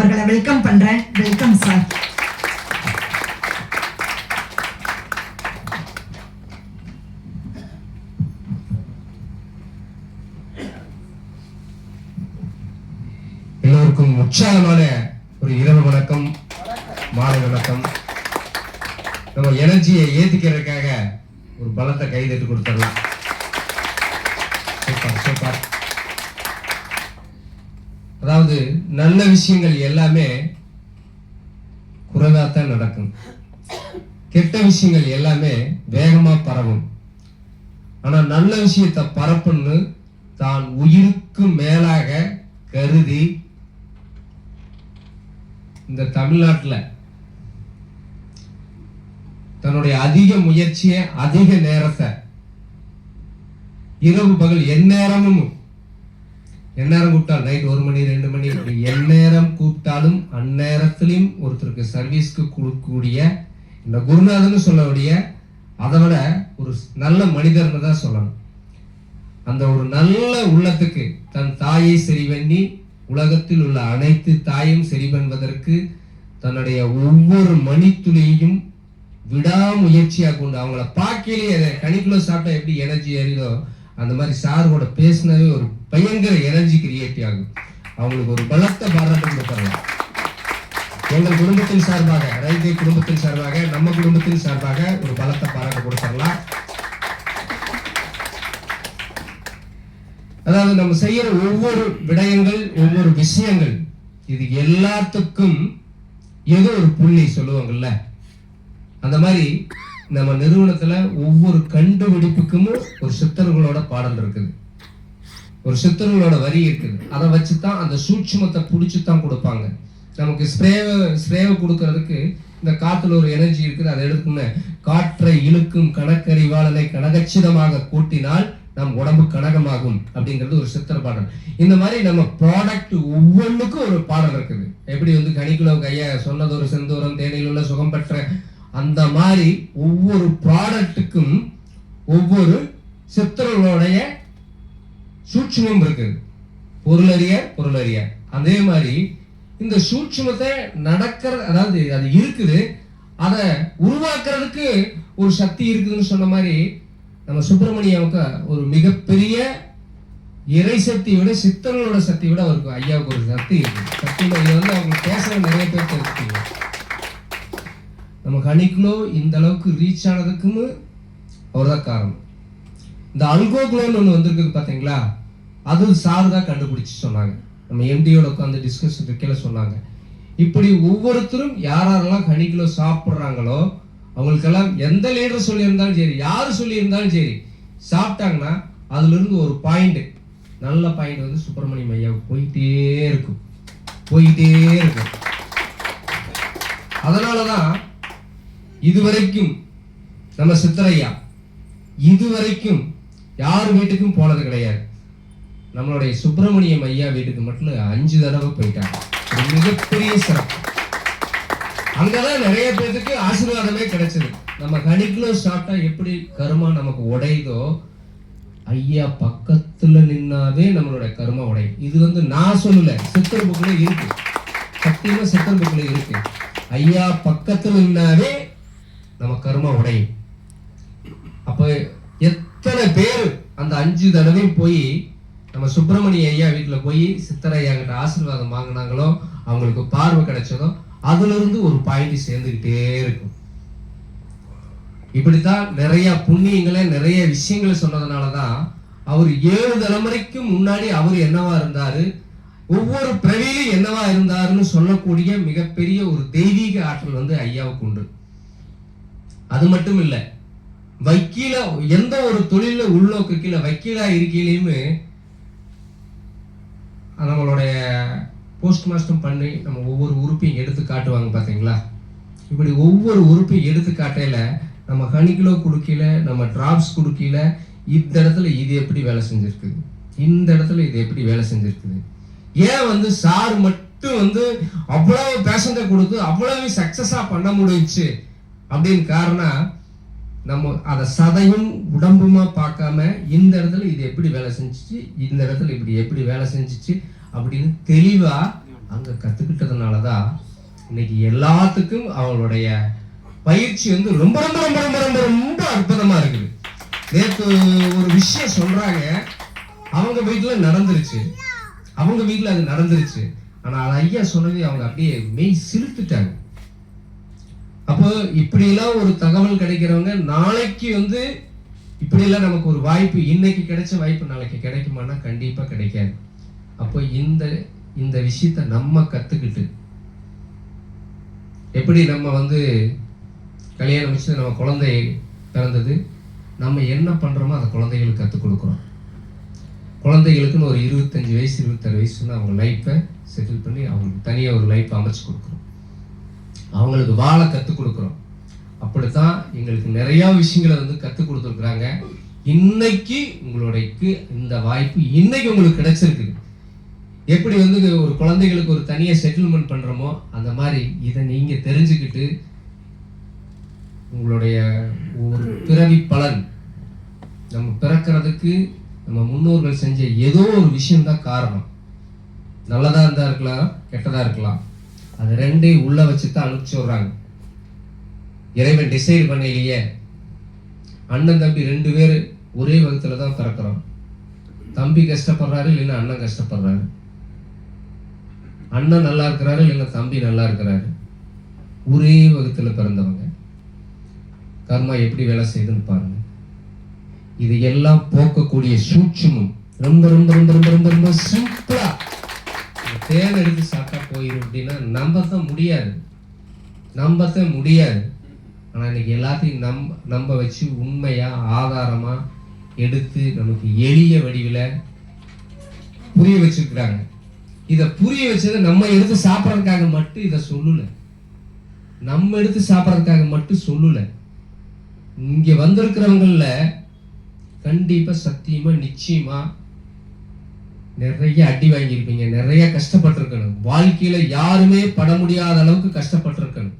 அவர்களை வெல்கம் பண்றேன். Welcome sir. எல்லோருக்கும் உற்சாகமான ஒரு இரவு வணக்கம், மாலை வணக்கம். நம்ம எனர்ஜியை ஏத்திக்கிறதுக்காக ஒரு பலத்தை கைதட்டு கொடுத்துடலாம். Super super. அதாவது நல்ல விஷயங்கள் எல்லாமே குறைவாத்தான் நடக்கும், கெட்ட விஷயங்கள் எல்லாமே வேகமா பரவும். ஆனா நல்ல விஷயத்தை பரப்புன்னு தான் உயிருக்கு மேலாக கருதி இந்த தமிழ்நாட்டில் தன்னுடைய அதிக முயற்சியை, அதிக நேரத்தை, இரவு பகல் எந்நேரமும், எந்நேரம் கூப்பிட்டாலும் நைட் 1 மணி 2 மணி எந்நேரம் கூப்பிட்டாலும் அந்நேரத்திலையும் ஒருத்தருக்கு சர்வீஸ்க்கு கொடுக்கக்கூடிய இந்த குருநாதன் சொல்லக்கூடிய, அதை விட ஒரு நல்ல மனிதர்னு தான் சொல்லணும். அந்த ஒரு நல்ல உள்ளத்துக்கு தன் தாயை சரி பண்ணி உலகத்தில் உள்ள அனைத்து தாயும் சரி பண்ணுவதற்கு தன்னுடைய ஒவ்வொரு மணித்துளியையும் விடாமுயற்சியாக கொண்டு அவங்கள பார்க்கலையே கணிக்குள்ள சாப்பிட்டா எப்படி எனர்ஜி ஏறிதோ அந்த மாதிரி சாரோட பேசினாவே ஒரு பயங்கர எனர்ஜி கிரியேட் ஆகும். அவங்களுக்கு ஒரு பலத்தை பாராட்டம் கொடுத்துடலாம். எங்கள் குடும்பத்தின் சார்பாக, ரைதே குடும்பத்தின் சார்பாக, நம்ம குடும்பத்தின் சார்பாக ஒரு பலத்தை பாராட்ட கொடுத்துடலாம். அதாவது நம்ம செய்யற ஒவ்வொரு விடயங்கள், ஒவ்வொரு விஷயங்கள், இது எல்லாத்துக்கும் ஏதோ ஒரு புள்ளி சொல்லுவாங்கல்ல, அந்த மாதிரி நம்ம நிறுவனத்துல ஒவ்வொரு கண்டுபிடிப்புக்கும் ஒரு சித்தர்களோட பாடல் இருக்குது, ஒரு சித்தர்களோட வரி இருக்குது. அதை வச்சுதான் அந்த சூட்சுமத்தை பிடிச்சுதான் கொடுப்பாங்க. நமக்கு ஸ்ப்ரேவை கொடுக்கறதுக்கு இந்த காத்துல ஒரு எனர்ஜி இருக்குது, அதை எடுத்துக்கணும். காற்றை இழுக்கும் கணக்கறிவாளனை கனகச்சிதமாக கூட்டினால் நம் உடம்பு கனகமாகும் அப்படிங்கிறது ஒரு சித்திர பாடல். இந்த மாதிரி நம்ம ப்ராடக்ட் ஒவ்வொன்றுக்கும் ஒரு பாடல் இருக்குது. எப்படி கணிக்குள்ள கைய சொன்னது ஒரு செந்தூரம் தேனியில் உள்ள சுகம் பெற்ற, அந்த மாதிரி ஒவ்வொரு ப்ராடக்ட்டுக்கும் ஒவ்வொரு சித்திரங்களுடைய சூட்சுமம் இருக்குது. பொருளறிய அதே மாதிரி இந்த சூட்சுமத்தை நடக்கிற, அதாவது அது இருக்குது, அதை உருவாக்குறதுக்கு ஒரு சக்தி இருக்குதுன்னு சொன்ன மாதிரி நம்ம சுப்பிரமணியாவுக்கு ஒரு மிகப்பெரிய இறை சக்தியை விட, சித்தர்களோட சக்தியை விட அவருக்கு, ஐயாவுக்கு ஒரு சக்தி இருக்கு. சக்தி அவங்க பேசுற நிறைய பேர் தெரிஞ்சுக்கீங்க. நம்ம கணிக்குள்ளோ இந்த அளவுக்கு ரீச் ஆனதுக்கும் அவர் தான் காரணம். இந்த அல்கோக்ளோன்னு ஒன்று வந்திருக்குது பார்த்தீங்களா, அது சார் தான் கண்டுபிடிச்சு சொன்னாங்க. நம்ம எம்டியோட உட்காந்து டிஸ்கஷன் இருக்கையில சொன்னாங்க. இப்படி ஒவ்வொருத்தரும் யாரெல்லாம் கணிக்குள்ளோ சாப்பிட்றாங்களோ அவங்களுக்கெல்லாம் எந்த லீடர் சொல்லியிருந்தாலும் சரி, யாரு சொல்லியிருந்தாலும் சரி, சாப்பிட்டாங்கன்னா அதுல இருந்து ஒரு பாயிண்ட், நல்ல பாயிண்ட் சுப்பிரமணியம் ஐயாவுக்கு போயிட்டே இருக்கும். அதனாலதான் இதுவரைக்கும் நம்ம சித்தரையா இதுவரைக்கும் யார் வீட்டுக்கும் போனது கிடையாது. நம்மளுடைய சுப்பிரமணியம் ஐயா வீட்டுக்கு மட்டும் 5 தடவை போயிட்டாங்க. ஒரு மிகப்பெரிய சிறப்பு. அங்கதான் நிறைய பேருக்கு ஆசீர்வாதமே கிடைச்சது. நம்ம கணிக்குள்ள சாப்பிட்டா எப்படி கர்மா நமக்கு உடையுதோ, ஐயா பக்கத்துல நின்னாவே நம்மளோட கர்மா உடையும். இது நான் சொல்லல, சித்தர் புக்ல இருக்கு, சத்தியமா சித்தர் புக்ல இருக்கு. ஐயா பக்கத்துல நின்னாவே நம்ம கர்மா உடையும். அப்ப எத்தனை பேர் அந்த 5 தடவையும் போய் நம்ம சுப்பிரமணிய ஐயா வீட்டுல போய் சித்தர் ஐயா கிட்ட ஆசீர்வாதம் வாங்கினாங்களோ, அவங்களுக்கு பார்வை கிடைச்சதோ, அதுல இருந்து ஒரு பாயிண்ட் சேர்ந்துகிட்டே இருக்கும். இப்படித்தான் நிறைய புண்ணியங்களை, நிறைய விஷயங்களை சொன்னதுனாலதான் அவர் 7 தலைமுறைக்கு முன்னாடி அவர் என்னவா இருந்தாரு, ஒவ்வொரு பிரவிலும் என்னவா இருந்தாருன்னு சொல்லக்கூடிய மிகப்பெரிய ஒரு தெய்வீக ஆற்றல் ஐயாவுக்கு உண்டு. அது மட்டும் இல்ல, வக்கீல எந்த ஒரு தொழில உள்நோக்கு கீழே வக்கீலா இருக்கையிலுமே நம்மளுடைய போஸ்ட் மாஸ்டர் பண்ணி நம்ம ஒவ்வொரு உறுப்பையும் எடுத்து காட்டுவாங்க பாத்தீங்களா. இப்படி ஒவ்வொரு உறுப்பையும் எடுத்து காட்டையில நம்ம கணிக்கிலோ கொடுக்கல, நம்ம டிராப்ஸ் கொடுக்கல, இந்த இடத்துல இது எப்படி வேலை செஞ்சிருக்குது, இந்த இடத்துல இது எப்படி வேலை செஞ்சிருக்குது, ஏன் சார் மட்டும் அவ்வளவு பேஷண்ட கொடுத்து அவ்வளவு சக்சஸா பண்ண முடிஞ்சுச்சு அப்படின்னு காரணம், நம்ம அதை சதையும் உடம்புமா பார்க்காம இந்த இடத்துல இது எப்படி வேலை செஞ்சிச்சு, இந்த இடத்துல இப்படி எப்படி வேலை செஞ்சிச்சு அப்படின்னு தெளிவா அங்க கத்துக்கிட்டதுனால தான் இன்னைக்கு எல்லாத்துக்கும் அவங்களுடைய பயிற்சி வந்து ரொம்ப ரொம்ப ரொம்ப ரொம்ப ரொம்ப ரொம்ப அற்புதமா இருக்குது. நேற்று ஒரு விஷயம் சொல்றாங்க, அவங்க வீட்டுல நடந்துருச்சு, அவங்க வீட்டுல அது நடந்துருச்சு. ஆனா அது ஐயா சொன்னது அவங்க அப்படியே மெய் சிலுத்துட்டாங்க. அப்போ இப்படி எல்லாம் ஒரு தகவல் கிடைக்கிறவங்க நாளைக்கு வந்து இப்படி எல்லாம் நமக்கு ஒரு வாய்ப்பு, இன்னைக்கு கிடைச்ச வாய்ப்பு நாளைக்கு கிடைக்குமானா கண்டிப்பா கிடைக்காது. அப்போ இந்த விஷயத்த நம்ம கத்துக்கிட்டு, எப்படி நம்ம வந்து கல்யாணம் வச்சு நம்ம குழந்தை பிறந்தது, நம்ம என்ன பண்றோமோ அதை குழந்தைகளுக்கு கற்றுக் கொடுக்குறோம். குழந்தைகளுக்குன்னு ஒரு 25 வயசு 26 வயசுன்னு அவங்க லைஃப்பை செட்டில் பண்ணி அவங்களுக்கு தனியாக ஒரு லைஃப் அமைச்சு கொடுக்குறோம், அவங்களுக்கு வாழ கற்றுக் கொடுக்குறோம். அப்படித்தான் எங்களுக்கு நிறைய விஷயங்களை வந்து கற்றுக் கொடுத்துருக்குறாங்க. இன்னைக்கு உங்களுடைய இந்த வாய்ப்பு இன்னைக்கு உங்களுக்கு கிடைச்சிருக்கு. எப்படி வந்து ஒரு குழந்தைகளுக்கு ஒரு தனியாக செட்டில்மெண்ட் பண்றோமோ அந்த மாதிரி இதை நீங்க தெரிஞ்சுக்கிட்டு உங்களுடைய ஒரு பிறவி பலன், நம்ம பிறக்கிறதுக்கு நம்ம முன்னோர்கள் செஞ்ச ஏதோ ஒரு விஷயம்தான் காரணம். நல்லதா இருந்தா இருக்கலாம், கெட்டதா இருக்கலாம். அது ரெண்டையும் உள்ள வச்சுதான் அனுப்பிச்சு விடுறாங்க. இறைவன் டிசைட் பண்ணலையே, அண்ணன் தம்பி 2 பேர் ஒரே வகுத்துல தான் பிறக்கிறோம். தம்பி கஷ்டப்படுறாரு இல்லைன்னா அண்ணன் கஷ்டப்படுறாரு, அண்ணன் நல்லா இருக்கிறாரு இல்லைன்னா தம்பி நல்லா இருக்கிறாரு. ஒரே வகுத்துல பிறந்தவங்க. கர்மா எப்படி வேலை செய்யுதுன்னு பாருங்க. இது எல்லாம் போக்கக்கூடிய சூட்சமும் ரொம்ப ரொம்ப ரொம்ப ரொம்ப ரொம்ப ரொம்ப சிம்பிளா தேன் எடுத்து சாப்பிட்டா போயிடும் அப்படின்னா நம்பத்தான் முடியாது. ஆனா இன்னைக்கு எல்லாத்தையும் நம்ப வச்சு உண்மையா ஆதாரமா எடுத்து நமக்கு எளிய வடிவில புரிய வச்சிருக்கிறாங்க. இதை புரிய வச்சதை நம்ம எடுத்து சாப்பிட்றதுக்காக மட்டும் இதை சொல்லல, இங்க வந்திருக்கிறவங்கள கண்டிப்பா சத்தியமா நிச்சயமா நிறைய அடி வாங்கியிருப்பீங்க, நிறைய கஷ்டப்பட்டிருக்கணும். வாழ்க்கையில யாருமே பட முடியாத அளவுக்கு கஷ்டப்பட்டிருக்கணும்.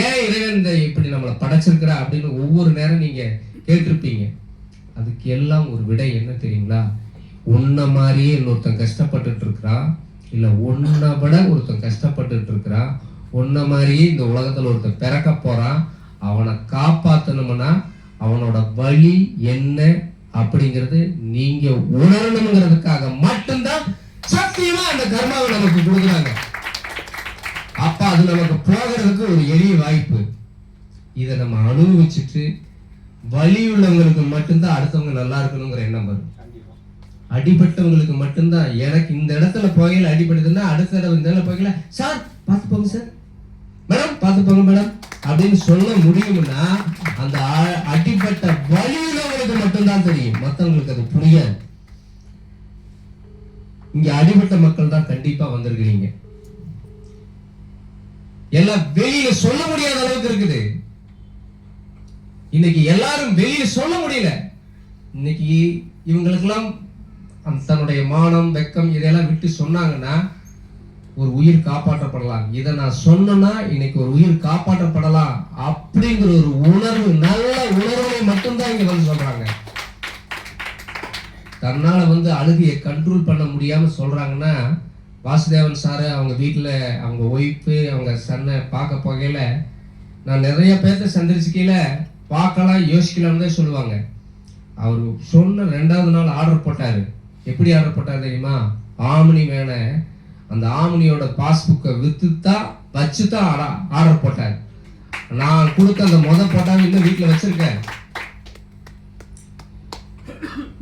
ஏன் இறைவன் இப்படி நம்மளை படைச்சிருக்கிறா அப்படின்னு ஒவ்வொரு நேரம் நீங்க கேட்டிருப்பீங்க. அதுக்கு எல்லாம் ஒரு விடை என்ன தெரியுங்களா? உன்ன மாதிரியே இன்னொருத்தன் கஷ்டப்பட்டுட்டு இருக்கிறான், இல்ல உன்னை விட ஒருத்தன் கஷ்டப்பட்டுட்டு இருக்கிறான், உன்ன மாதிரியே இந்த உலகத்துல ஒருத்தன் பிறக்க போறான். அவனை காப்பாத்தணும்னா அவனோட வழி என்ன அப்படிங்கிறது நீங்க உணரணுங்கிறதுக்காக மட்டும்தான் சத்தியமா அந்த கர்மாவை நமக்கு கொடுக்குறாங்க. அப்ப அது நமக்கு போகிறதுக்கு ஒரு எளிய வாய்ப்பு. இதை நம்ம அனுபவிச்சுட்டு வழி உள்ளவங்களுக்கு மட்டும்தான் அடுத்தவங்க நல்லா இருக்கணுங்கிற எண்ணம் வரும். அடிபட்டவங்களுக்கு மட்டும்தான், எனக்கு இந்த இடத்துல போகையில அடிபடுதுன்னா அடுத்த இடம் இந்த இடத்துல போகையில சார் பார்த்து போங்க சார், மேடம் பார்த்து போங்க மேடம் அப்படின்னு சொல்ல முடியும்னா அந்த அடிபட்ட வழியுள்ளவங்களுக்கு மட்டும்தான் தெரியும், மற்றவங்களுக்கு அது புரியாது. இங்க அடிபட்ட மக்கள் தான் கண்டிப்பா வந்திருக்கிறீங்க. எல்லாம் வெளியில சொல்ல முடியாத அளவுக்கு இருக்குது. இன்னைக்கு எல்லாரும் வெளியில சொல்ல முடியல. இன்னைக்கு இவங்களுக்கெல்லாம் தன்னுடைய மானம் வெக்கம் இதெல்லாம் விட்டு சொன்னாங்கன்னா ஒரு உயிர் காப்பாற்றப்படலாம். இதை நான் சொன்னா இன்னைக்கு ஒரு உயிர் காப்பாற்றப்படலாம் அப்படிங்கிற ஒரு உணர்வு, நல்ல உணர்வை மட்டும்தான் இங்க வந்து சொல்றாங்க. தன்னால வந்து அழுகையை கண்ட்ரோல் பண்ண முடியாம சொல்றாங்கன்னா, வாசுதேவன் சாரு அவங்க வீட்டுல அவங்க ஒய்ஃபு அவங்க சன்னை பார்க்க போகையில நான் நிறைய பேர்த்த சந்திரிச்சுக்கையில பார்க்கலாம் யோசிக்கலாம்னு தான் சொல்லுவாங்க. அவர் சொன்ன 2வது நாள் ஆர்டர் போட்டாரு. எப்படி ஆர்டர் போட்டார் தெரியுமா? ஆமினி மேல அந்த ஆமினியோட பாஸ்புக்கை வித்துதான் வச்சுதான் ஆர்டர் போட்டார். நான் கொடுத்த அந்த போட்டாவை இன்னும் வீட்டுல வச்சிருக்கேன்.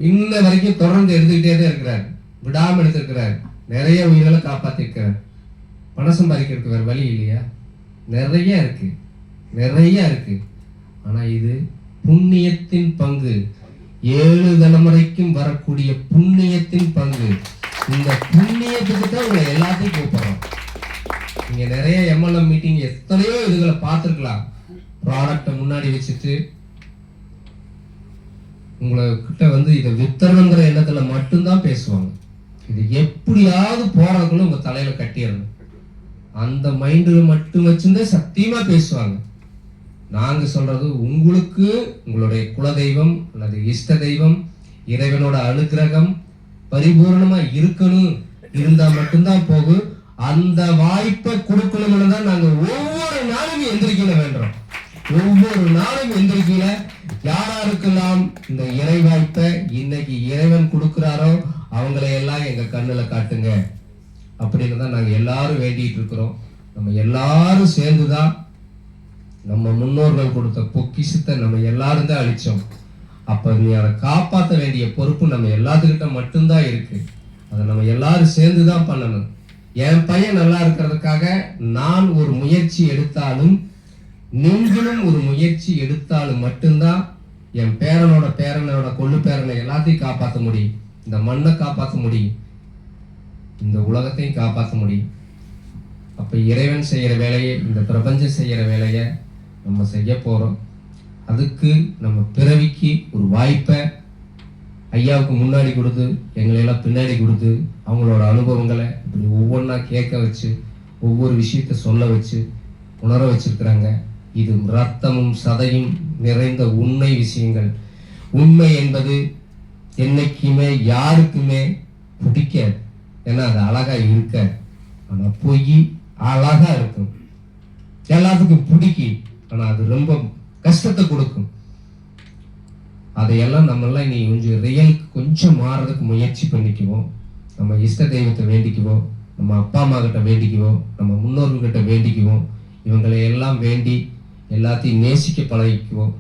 இன்ன வரைக்கும் தொடர்ந்து எடுத்துக்கிட்டே தான் இருக்கிறார், விடாம எடுத்திருக்கிறார். நிறைய உயிர்களை காப்பாத்திருக்கிறார். பணம் சம்பாதிக்கிறதுக்கு வேற வழி இல்லையா? நிறைய இருக்கு. ஆனா இது புண்ணியத்தின் பங்கு, 7 தலைமுறைக்கும் வரக்கூடிய புண்ணியத்தின் பங்கு. இந்த புண்ணியத்துக்கு தான் உங்களை எல்லாத்தையும் கூப்பிடுறோம். நீங்க நிறைய MLM மீட்டிங் எத்தனையோ இதுகளை பார்த்துருக்கலாம். ப்ராடக்டை முன்னாடி வச்சுட்டு உங்களை கிட்ட வந்து இதை வித்தரணுங்கிற எண்ணத்துல மட்டும்தான் பேசுவாங்க. இது எப்படியாவது போறதுக்குள்ள உங்க தலையில கட்டிடணும் அந்த மைண்டில் மட்டும் வச்சுதான் சத்தியமா பேசுவாங்க. நாங்க சொல்றது உங்களுக்கு உங்களுடைய குலதெய்வம் அல்லது இஷ்ட தெய்வம் இறைவனோட அனுகிரகம் பரிபூர்ணமா இருக்கணும், இருந்தா மட்டும்தான் போகும். அந்த வாய்ப்பை கொடுக்கணும்னு தான் நாங்க ஒவ்வொரு நாளும் எந்திரிக்கல வேண்டுறோம். ஒவ்வொரு நாளும் எந்திரிக்கல யாராருக்கெல்லாம் இந்த இறை வாய்ப்பை இன்னைக்கு இறைவன் கொடுக்கிறாரோ அவங்களை எல்லாம் எங்க கண்ணுல காட்டுங்க அப்படின்னு தான் நாங்க எல்லாரும் வேண்டிட்டு இருக்கிறோம். நம்ம எல்லாரும் சேர்ந்துதான் நம்ம முன்னோர்கள் கொடுத்த பொக்கிஷத்தை நம்ம எல்லாரும் தான் அழிச்சோம். அப்ப நீ அதை காப்பாற்ற வேண்டிய பொறுப்பு நம்ம எல்லாத்துக்கிட்ட மட்டும்தான் இருக்கு. அதை நம்ம எல்லாரும் சேர்ந்துதான் பண்ணணும். என் பையன் நல்லா இருக்கிறதுக்காக நான் ஒரு முயற்சி எடுத்தாலும் நீங்களும் ஒரு முயற்சி எடுத்தாலும் மட்டும்தான் என் பேரனோட கொள்ளு பேரனை எல்லாத்தையும் காப்பாற்ற முடியும். இந்த மண்ணை காப்பாற்ற முடியும், இந்த உலகத்தையும் காப்பாற்ற முடியும். அப்ப இறைவன் செய்யற வேலையை, இந்த பிரபஞ்சம் செய்யற வேலையை நம்ம செய்ய போறோம். அதுக்கு நம்ம பிறவிக்கு ஒரு வாய்ப்பை ஐயாவுக்கு முன்னாடி கொடுத்து எங்களையெல்லாம் பின்னாடி கொடுத்து அவங்களோட அனுபவங்களை இப்படி ஒவ்வொன்றா கேட்க வச்சு ஒவ்வொரு விஷயத்த சொல்ல வச்சு உணர வச்சிருக்கிறாங்க. இது ரத்தமும் சதையும் நிறைந்த உண்மை விஷயங்கள். உண்மை என்பது என்னைக்குமே யாருக்குமே பிடிக்காது, ஏன்னா அது அழகா இருக்க. ஆனா பொய் அழகா இருக்கும், எல்லாத்துக்கும் பிடிக்கும், ஆனா அது ரொம்ப கஷ்டத்தை கொடுக்கும். அதையெல்லாம் நம்மெல்லாம் நீ கொஞ்சம் ரியலுக்கு கொஞ்சம் மாறுறதுக்கு முயற்சி பண்ணிக்குவோம். நம்ம இஷ்ட தெய்வத்தை வேண்டிக்குவோம், நம்ம அப்பா அம்மா கிட்ட வேண்டிக்குவோம், நம்ம முன்னோர்கள்கிட்ட வேண்டிக்குவோம். இவங்களை எல்லாம் வேண்டி எல்லாத்தையும் நேசிக்க பழகிக்குவோம்.